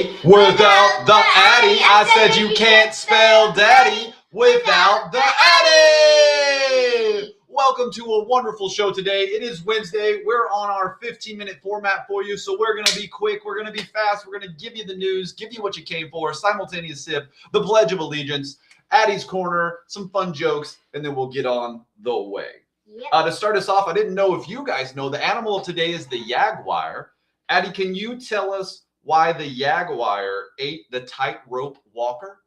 daddy without the Addy. I said you can't spell daddy without the Addy. Welcome to a wonderful show today. It is Wednesday. We're on our 15-minute format for you, so we're going to be quick. We're going to be fast. We're going to give you the news, give you what you came for, simultaneous sip, the Pledge of Allegiance, Addy's Corner, some fun jokes, and then we'll get on the way. Yep. To start us off, I didn't know if you guys know, the animal of today is the jaguar. Addy, can you tell us why the jaguar ate the tightrope walker?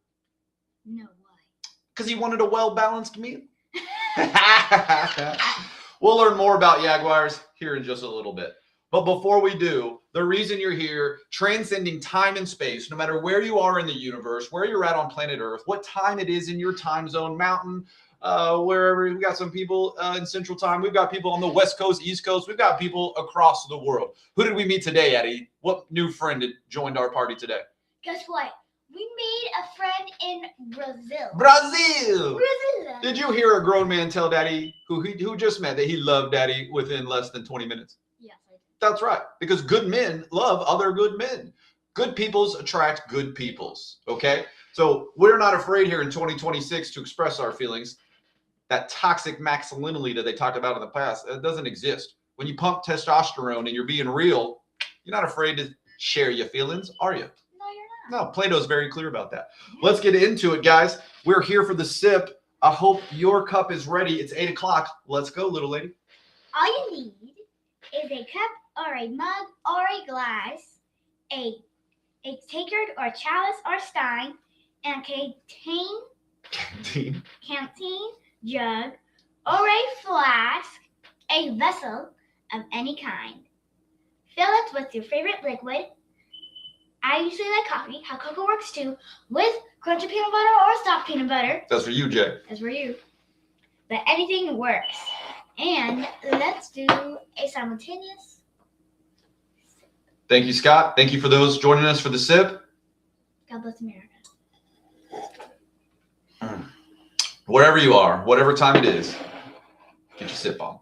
No, why? Because he wanted a well-balanced meal. We'll learn more about jaguars here in just a little bit. But before we do, the reason you're here, transcending time and space, no matter where you are in the universe, where you're at on planet Earth, what time it is in your time zone, mountain, wherever. We got some people in Central Time. We've got people on the West Coast, East Coast. We've got people across the world. Who did we meet today, Addy? What new friend joined our party today? Guess what? We made a friend in Brazil. Brazil! Did you hear a grown man tell Daddy, who just met, that he loved Daddy within less than 20 minutes? Yes, I did. That's right. Because good men love other good men. Good peoples attract good peoples. Okay? So we're not afraid here in 2026 to express our feelings. That toxic masculinity that they talked about in the past, it doesn't exist. When you pump testosterone and you're being real, you're not afraid to share your feelings, are you? No, you're not. No, Plato's very clear about that. Let's get into it, guys. We're here for the sip. I hope your cup is ready. It's 8 o'clock. Let's go, little lady. All you need is a cup or a mug or a glass, a tankard or chalice or stein, and a canteen, jug, or a flask, a vessel of any kind. Fill it with your favorite liquid. I usually like coffee, how cocoa works too, with crunchy peanut butter or soft peanut butter. That's for you, Jay. That's for you. But anything works. And let's do a simultaneous sip. Thank you, Scott. Thank you for those joining us for the sip. God bless America. Wherever you are, whatever time it is, get your sip on.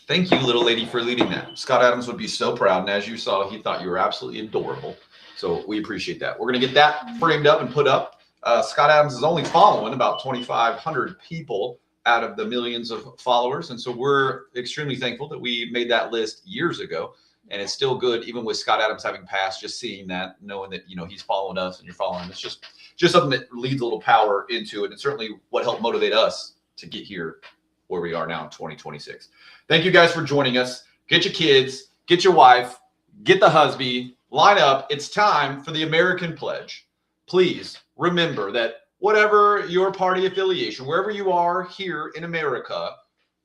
Thank you, little lady, for leading that. Scott Adams would be so proud. And as you saw, he thought you were absolutely adorable. So we appreciate that. We're going to get that framed up and put up. Scott Adams is only following about 2,500 people out of the millions of followers. And so we're extremely thankful that we made that list years ago. And it's still good, even with Scott Adams having passed, just seeing that, knowing that, he's following us and you're following him. It's just something that leads a little power into it. And certainly what helped motivate us to get here where we are now in 2026. Thank you guys for joining us. Get your kids, get your wife, get the husband, line up. It's time for the American Pledge. Please remember that whatever your party affiliation, wherever you are here in America,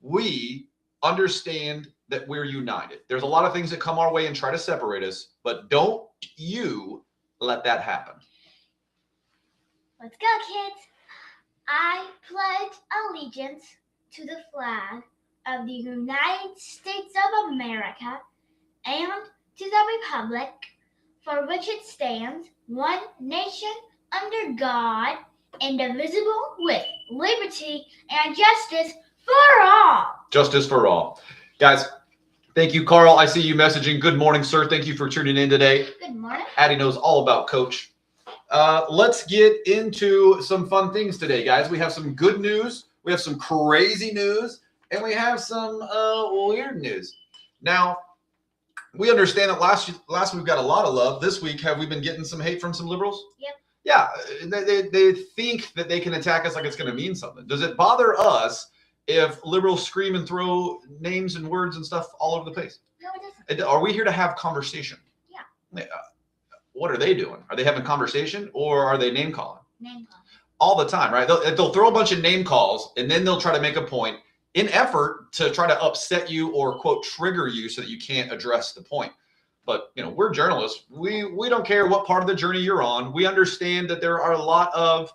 we understand that we're united. There's a lot of things that come our way and try to separate us, but don't you let that happen. Let's go, kids. I pledge allegiance to the flag of the United States of America and to the republic for which it stands, one nation under God, indivisible, with liberty and justice for all. Justice for all. Guys, thank you, Carl. I see you messaging. Good morning, sir. Thank you for tuning in today. Good morning. Addy knows all about Coach. Let's get into some fun things today, guys. We have some good news. We have some crazy news. And we have some weird news. Now, we understand that last week got a lot of love. This week, have we been getting some hate from some liberals? Yep. Yeah, they think that they can attack us like it's going to mean something. Does it bother us if liberals scream and throw names and words and stuff all over the place? No, it doesn't. Are we here to have conversation? Yeah. What are they doing? Are they having conversation or are they name calling? Name calling. All the time, right? They'll throw a bunch of name calls and then they'll try to make a point in effort to try to upset you or, quote, trigger you so that you can't address the point. But, we're journalists. We don't care what part of the journey you're on. We understand that there are a lot of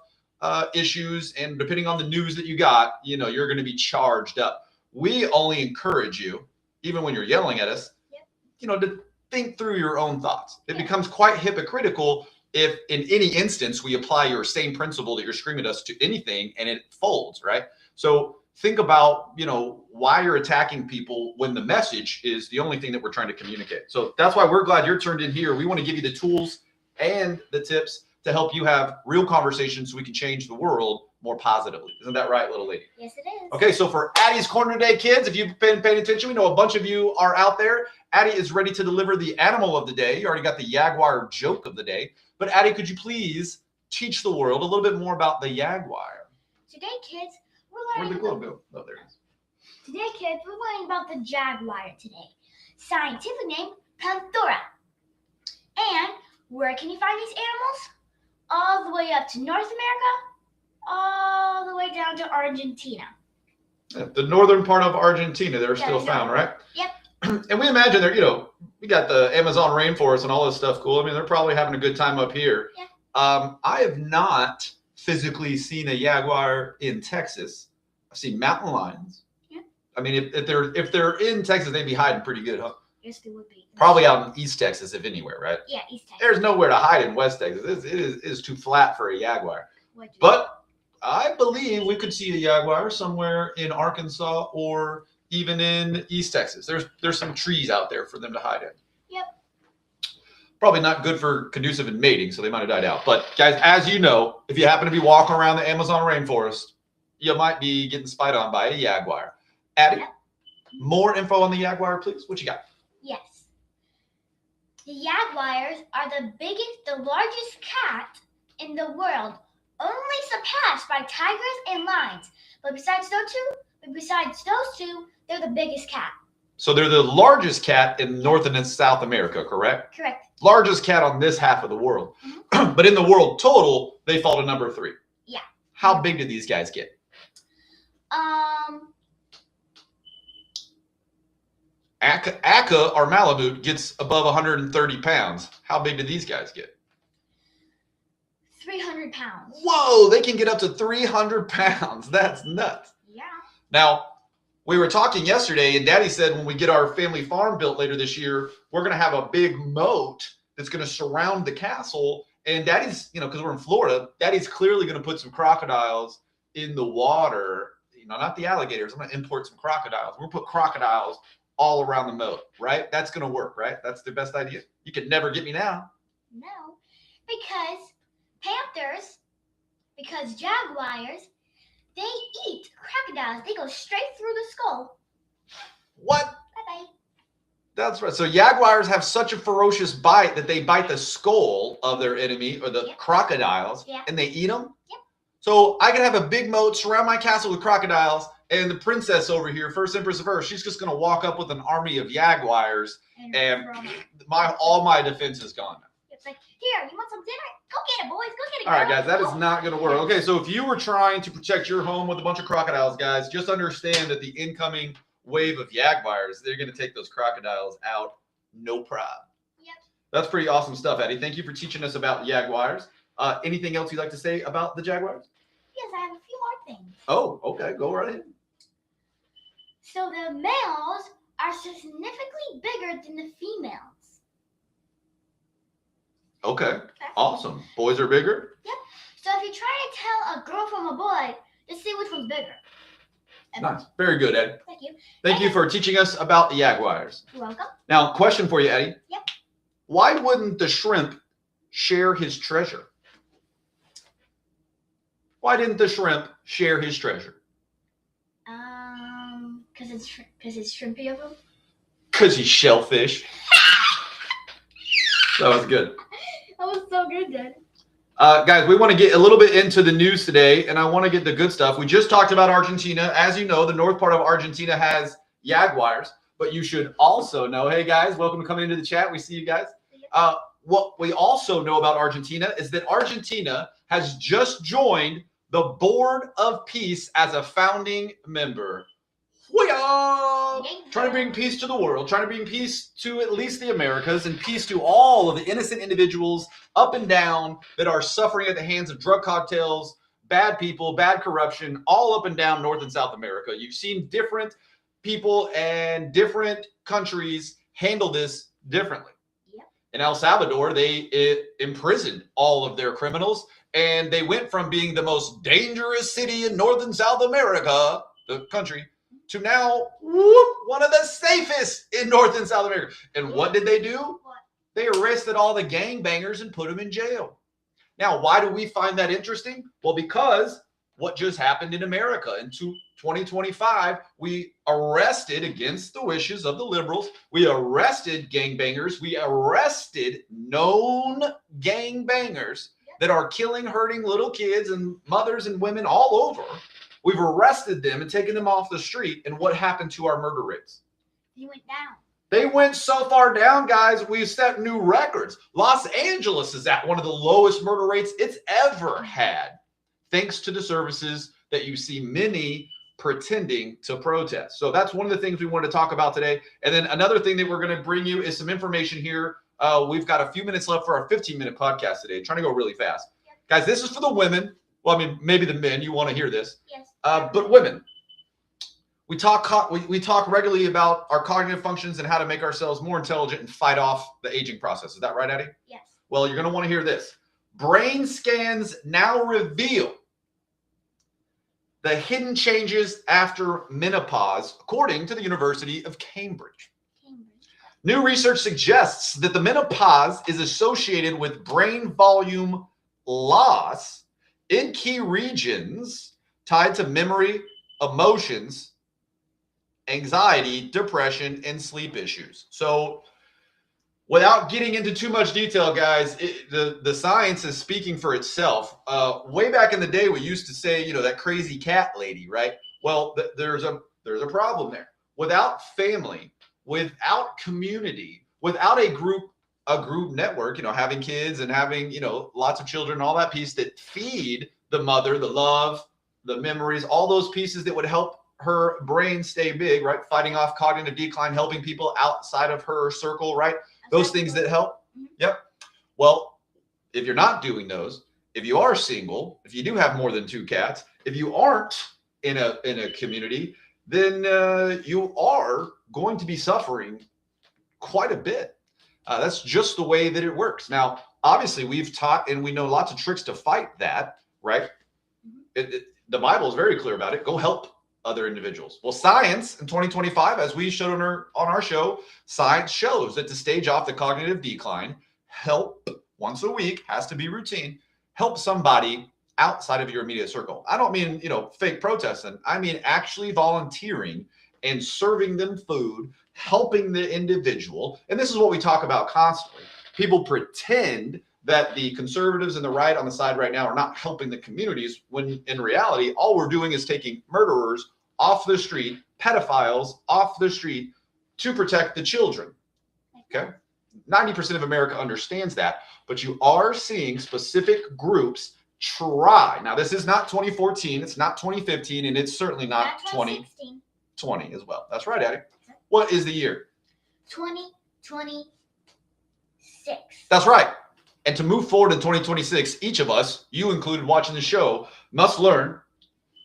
issues, and depending on the news that you got, you're going to be charged up. We only encourage you, even when you're yelling at us, to think through your own thoughts. It becomes quite hypocritical if in any instance we apply your same principle that you're screaming at us to anything and it folds, right? So think about, why you're attacking people when the message is the only thing that we're trying to communicate. So that's why we're glad you're turned in here. We want to give you the tools and the tips to help you have real conversations so we can change the world more positively. Isn't that right, little lady? Yes, it is. Okay, so for Addie's Corner today, kids, if you've been paying attention, we know a bunch of you are out there. Addie is ready to deliver the animal of the day. You already got the Jaguar joke of the day. But Addie, could you please teach the world a little bit more about the Jaguar? Today, kids, we're Where'd learning the globe go? Oh, there it is. Today, kids, we're learning about the jaguar today. Scientific name, Panthera. And where can you find these animals? All the way up to North America, all the way down to Argentina. Yeah, the northern part of Argentina, they're still found, right? Yep. And we imagine they're, we got the Amazon rainforest and all this stuff cool. I mean, they're probably having a good time up here. Yeah. I have not physically seen a jaguar in Texas. I've seen mountain lions. Yeah. I mean, if they're in Texas, they'd be hiding pretty good, huh? Yes, they would be. Probably out in East Texas, if anywhere, right? Yeah, East Texas. There's nowhere to hide in West Texas. It is too flat for a jaguar. But I believe we could see a jaguar somewhere in Arkansas or even in East Texas. There's some trees out there for them to hide in. Yep. Probably not good for conducive in mating, so they might have died out. But guys, as you know, if you happen to be walking around the Amazon rainforest, you might be getting spied on by a jaguar. Addie, Yep. More info on the jaguar, please. What you got? Yes. The jaguars are the largest cat in the world, only surpassed by tigers and lions. But besides those two, they're the biggest cat. So they're the largest cat in North and South America, correct? Correct. Largest cat on this half of the world. Mm-hmm. But in the world total, they fall to number 3. Yeah. How big do these guys get? Aka or Malamute gets above 130 pounds. How big do these guys get? 300 pounds. Whoa, they can get up to 300 pounds. That's nuts. Yeah. Now, we were talking yesterday, and Daddy said when we get our family farm built later this year, we're going to have a big moat that's going to surround the castle. And Daddy's, because we're in Florida, Daddy's clearly going to put some crocodiles in the water. Not the alligators. I'm going to import some crocodiles. We're going to put crocodiles all around the moat, right? That's going to work, right? That's the best idea. You could never get me now. No, because jaguars, they eat crocodiles. They go straight through the skull. What? Bye-bye. That's right. So jaguars have such a ferocious bite that they bite the skull of their enemy or the crocodiles, and they eat them? Yep. So I could have a big moat, surround my castle with crocodiles, and the princess over here, first empress of Earth, she's just going to walk up with an army of jaguars, and all my defense is gone. It's like, here, you want some dinner? Go get it, boys. Go get it, girl. All right, guys, that is not going to work. Okay, so if you were trying to protect your home with a bunch of crocodiles, guys, just understand that the incoming wave of jaguars, they're going to take those crocodiles out, no problem. Yep. That's pretty awesome stuff, Addie. Thank you for teaching us about jaguars. Anything else you'd like to say about the jaguars? Yes, I have a few more things. Oh, okay, go right ahead. So the males are significantly bigger than the females. Okay, awesome. Boys are bigger? Yep. So if you try to tell a girl from a boy, just see which one's bigger. Nice. Very good, Ed. Thank you. Thank you for teaching us about the jaguars. You're welcome. Now, question for you, Eddie. Yep. Why wouldn't the shrimp share his treasure? Why didn't the shrimp share his treasure? Because it's shrimpy of him. Because he's shellfish. That was good. That was so good, Dad. Guys, we want to get a little bit into the news today, and I want to get the good stuff. We just talked about Argentina. As you know, the north part of Argentina has jaguars, but you should also know, hey, guys, welcome to coming into the chat. We see you guys. What we also know about Argentina is that Argentina has just joined the Board of Peace as a founding member. We are trying to bring peace to the world, trying to bring peace to at least the Americas and peace to all of the innocent individuals up and down that are suffering at the hands of drug cartels, bad people, bad corruption, all up and down North and South America. You've seen different people and different countries handle this differently. Yep. In El Salvador, they imprisoned all of their criminals, and they went from being the most dangerous city in North and South America the country, to now whoop, one of the safest in North and South America. And what did they do? What? They arrested all the gangbangers and put them in jail. Now, why do we find that interesting? Well, because what just happened in America in 2025, we arrested, against the wishes of the liberals, we arrested gangbangers. We arrested known gangbangers that are killing, hurting little kids and mothers and women all over. We've arrested them and taken them off the street. And what happened to our murder rates? You went down. They went so far down, guys, we set new records. Los Angeles is at one of the lowest murder rates it's ever had, thanks to the services that you see many pretending to protest. So that's one of the things we wanted to talk about today. And then another thing that we're going to bring you is some information here. We've got a few minutes left for our 15-minute podcast today. Trying to go really fast. Yep. Guys, this is for the women. Well, I mean, maybe the men, you want to hear this. Yes. But women. We talk regularly about our cognitive functions and how to make ourselves more intelligent and fight off the aging process. Is that right, Addy? Yes. Well, you're going to want to hear this. Brain scans now reveal the hidden changes after menopause, according to the University of Cambridge. New research suggests that the menopause is associated with brain volume loss in key regions tied to memory, emotions, anxiety, depression, and sleep issues. So without getting into too much detail, guys, the science is speaking for itself. Way back in the day, we used to say, you know, that crazy cat lady, right? Well, there's a problem there. Without family, without community, without a group network, you know, having kids and having, you know, lots of children, all that piece that feed the mother, the love, the memories, all those pieces that would help her brain stay big, right? Fighting off cognitive decline, helping people outside of her circle, right? Those things that help. Yep. Well, if you're not doing those, if you are single, if you do have more than 2 cats, if you aren't in a community, then you are going to be suffering quite a bit. That's just the way that it works. Now, obviously, we've taught and we know lots of tricks to fight that, right? The Bible is very clear about it. Go help other individuals. Well, science in 2025, as we showed on our show, science shows that to stage off the cognitive decline, help once a week, has to be routine, help somebody outside of your immediate circle. I don't mean, you know, fake protesting. I mean actually volunteering and serving them food, helping the individual. And this is what we talk about constantly. People pretend that the conservatives and the right on the side right now are not helping the communities, when in reality, all we're doing is taking murderers off the street, pedophiles off the street to protect the children. Okay? 90% of America understands that, but you are seeing specific groups try. Now, this is not 2014, it's not 2015, and it's certainly not 2020 as well. That's right, Addy. What is the year? 2026. That's right. And to move forward in 2026, each of us, you included watching the show, must learn,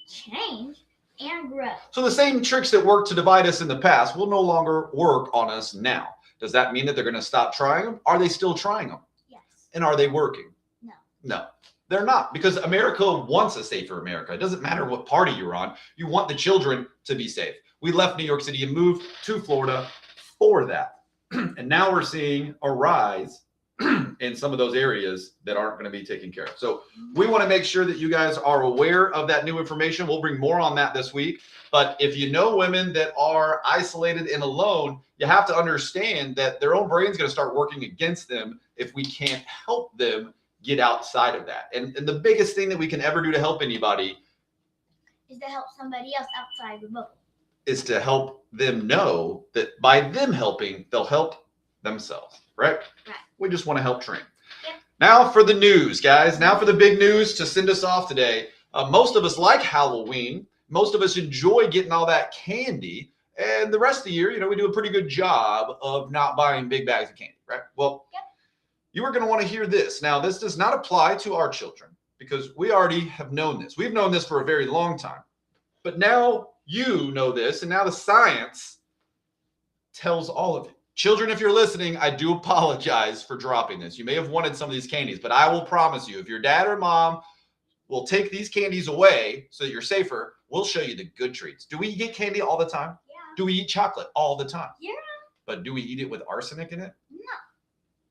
change, and grow. So the same tricks that worked to divide us in the past will no longer work on us now. Does that mean that they're going to stop trying them? Are they still trying them? Yes. And are they working? No. No, they're not, because America wants a safer America. It doesn't matter what party you're on. You want the children to be safe. We left New York City and moved to Florida for that. And now we're seeing a rise in some of those areas that aren't going to be taken care of. So we want to make sure that you guys are aware of that new information. We'll bring more on that this week. But if you know women that are isolated and alone, you have to understand that their own brain's going to start working against them if we can't help them get outside of that. And the biggest thing that we can ever do to help anybody is to help somebody else outside the bubble. Is to help them know that by them helping, they'll help themselves, right? Right. We just want to help train. Yep. Now for the news, guys. Now for the big news to send us off today. Most of us like Halloween. Most of us enjoy getting all that candy. And the rest of the year, you know, we do a pretty good job of not buying big bags of candy, right? Well, yep. You are going to want to hear this. Now, this does not apply to our children because we already have known this. We've known this for a very long time. But now you know this, and now the science tells all of you. Children, if you're listening, I do apologize for dropping this. You may have wanted some of these candies, but I will promise you, if your dad or mom We'll take these candies away so that you're safer. We'll show you the good treats. Do we get candy all the time? Yeah. Do we eat chocolate all the time? Yeah. But do we eat it with arsenic in it? No.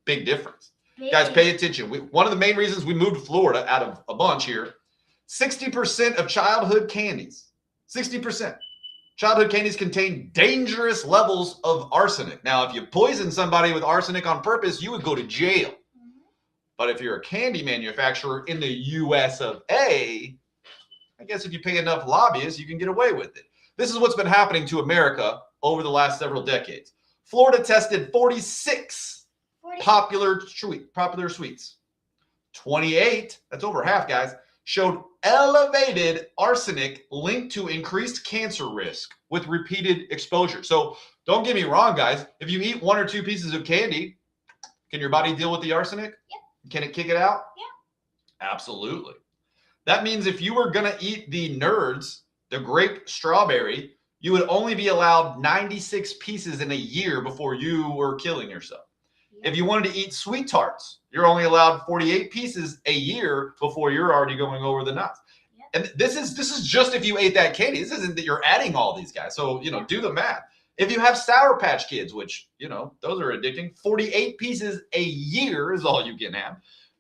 Big difference. Big. Guys, pay attention. One of the main reasons we moved to Florida out of a bunch here, 60% of childhood candies, 60%. Childhood candies contain dangerous levels of arsenic. Now, if you poison somebody with arsenic on purpose, you would go to jail. Mhm. But if you're a candy manufacturer in the US of A, I guess if you pay enough lobbyists, you can get away with it. This is what's been happening to America over the last several decades. Florida tested 46 popular sweets. 28, that's over half, guys, showed elevated arsenic linked to increased cancer risk with repeated exposure. So don't get me wrong, guys. If you eat 1 or 2 pieces of candy, can your body deal with the arsenic? Yep. Can it kick it out? Yeah. Absolutely. That means if you were going to eat the Nerds, the grape strawberry, you would only be allowed 96 pieces in a year before you were killing yourself. If you wanted to eat sweet tarts, you're only allowed 48 pieces a year before you're already going over the nuts. Yep. And this is just if you ate that candy. This isn't that you're adding all these guys. So, do the math. If you have Sour Patch Kids, which, those are addicting, 48 pieces a year is all you can have.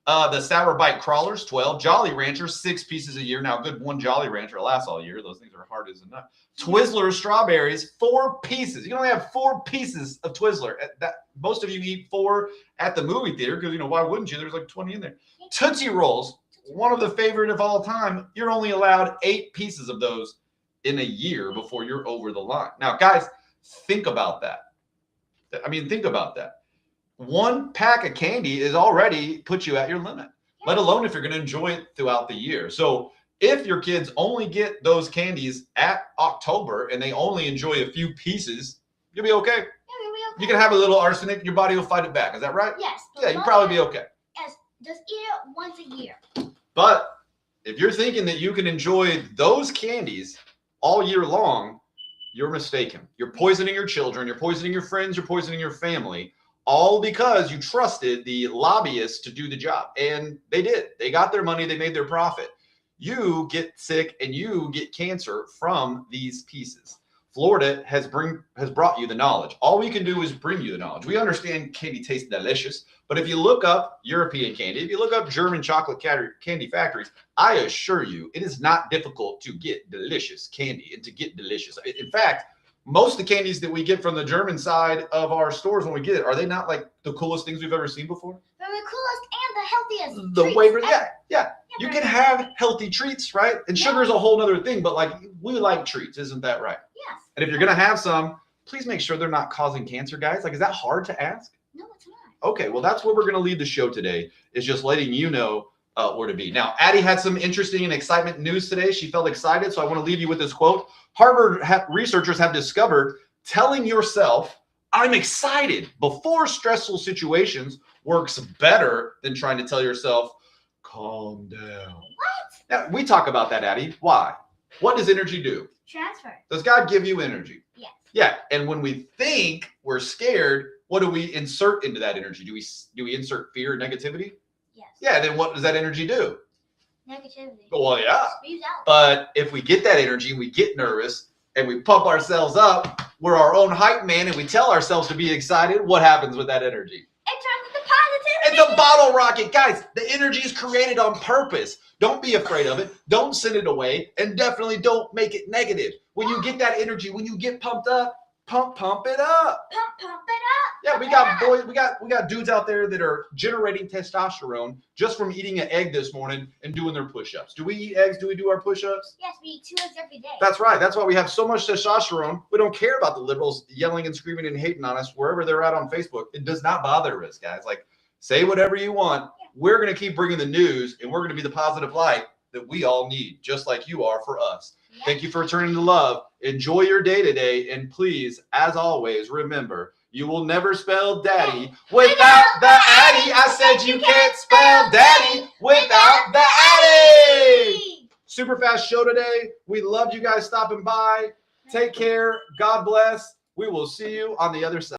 The Sour Bite Crawlers, 12. Jolly Ranchers, 6 pieces a year. Now, good one Jolly Rancher lasts all year. Those things are hard as a nut. Twizzler strawberries, 4 pieces. You can only have 4 pieces of Twizzler. Most of you eat 4 at the movie theater because, why wouldn't you? There's like 20 in there. Tootsie Rolls, one of the favorite of all time. You're only allowed 8 pieces of those in a year before you're over the line. Now, guys, think about that. Think about that. 1 pack of candy is already put you at your limit, let alone if you're going to enjoy it throughout the year. So if your kids only get those candies at October and they only enjoy a few pieces, you'll be okay. Yeah, we'll be okay. You can have a little arsenic, your body will fight it back. Is that right? Yes. Yeah, you'll probably be okay. Yes, just eat it once a year. But if you're thinking that you can enjoy those candies all year long, you're mistaken. You're poisoning your children, you're poisoning your friends, you're poisoning your family, all because you trusted the lobbyists to do the job. And they did. They got their money, they made their profit. You get sick and you get cancer from these pieces. Florida has brought you the knowledge. All we can do is bring you the knowledge. We understand candy tastes delicious, but if you look up European candy, if you look up German chocolate candy factories, I assure you it is not difficult to get delicious candy and to get delicious. In fact, most of the candies that we get from the German side of our stores when we get it, are they not like the coolest things we've ever seen before? They're the coolest and the healthiest. The way, yeah. You can have healthy treats, right? And sugar is a whole other thing, but we like treats, isn't that right? Yes. And if you're gonna have some, please make sure they're not causing cancer, guys. Is that hard to ask? No, it's not. Okay, well, that's where we're gonna leave the show today, is just letting you know where to be. Now, Addy had some interesting and excitement news today. She felt excited, so I want to leave you with this quote. Harvard researchers have discovered telling yourself, I'm excited, before stressful situations works better than trying to tell yourself, calm down. What? Now, we talk about that, Addy. Why? What does energy do? Transfer. Does God give you energy? Yes. Yeah, and when we think we're scared, what do we insert into that energy? Do we insert fear and negativity? Yes. Yeah, then what does that energy do? Negativity. Well, yeah. Spews out. But if we get that energy, we get nervous, and we pump ourselves up, we're our own hype man, and we tell ourselves to be excited, what happens with that energy? It turns into positivity. It's a bottle rocket. Guys, the energy is created on purpose. Don't be afraid of it. Don't send it away, and definitely don't make it negative. When you get that energy, when you get pumped up, pump it up. Pump it up. Yeah, we got boys, we got dudes out there that are generating testosterone just from eating an egg this morning and doing their push-ups. Do we eat eggs? Do we do our push-ups? Yes, we eat 2 eggs every day. That's right. That's why we have so much testosterone. We don't care about the liberals yelling and screaming and hating on us wherever they're at on Facebook. It does not bother us, guys. Say whatever you want. Yeah. We're going to keep bringing the news, and we're going to be the positive light that we all need, just like you are for us. Yeah. Thank you for turning to love. Enjoy your day today, and please, as always, remember, you will never spell daddy without the Addy. I said you can't spell daddy without the Addy. Super fast show today. We loved you guys stopping by. Take care. God bless. We will see you on the other side.